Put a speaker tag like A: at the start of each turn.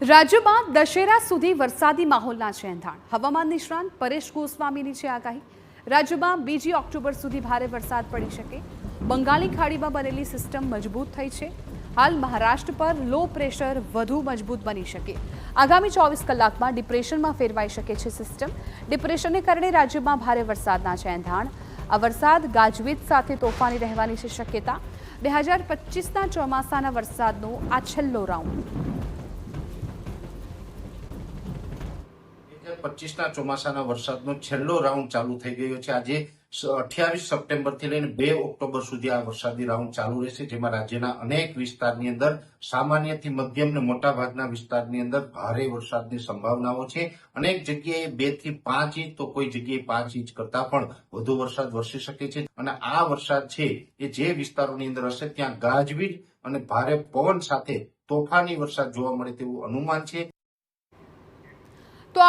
A: રાજ્યમાં દશેરા સુધી વરસાદી માહોલના છે એંધાણ. હવામાન નિષ્ણાંત પરેશ ગોસ્વામીની છે આગાહી. રાજ્યમાં 2 ઓક્ટોબર સુધી ભારે વરસાદ પડી શકે. બંગાળી ખાડીમાં બનેલી સિસ્ટમ મજબૂત થઈ છે. હાલ મહારાષ્ટ્ર પર લો પ્રેશર વધુ મજબૂત બની શકે. આગામી 24 કલાકમાં ડિપ્રેશનમાં ફેરવાઈ શકે છે સિસ્ટમ. ડિપ્રેશનને કારણે રાજ્યમાં ભારે વરસાદના છે એંધાણ. આ વરસાદ ગાજવીજ સાથે તોફાની રહેવાની છે શક્યતા. 2025ના ચોમાસાના વરસાદનો આ છેલ્લો રાઉન્ડ.
B: 2025ના ચોમાસાના વરસાદનો છેલ્લો રાઉન્ડ ચાલુ થઈ ગયો છે. આજે 28 સપ્ટેમ્બરથી લઈને 2 ઓક્ટોબર સુધી આ વરસાદી રાઉન્ડ ચાલુ રહેશે, જેમાં રાજ્યના અનેક વિસ્તારની અંદર સામાન્યથી મધ્યમ ને મોટા ભાગના વિસ્તારની અંદર ભારે વરસાદની સંભાવનાઓ છે. અનેક જગ્યાએ 2 થી 5 ઇંચ તો કોઈ જગ્યાએ 5 ઇંચ કરતા પણ વધુ વરસાદ વરસી શકે છે. અને આ વરસાદ છે એ જે વિસ્તારોની અંદર હશે ત્યાં ગાજવીજ અને ભારે પવન સાથે તોફાની વરસાદ જોવા મળે તેવું અનુમાન છે.
A: તો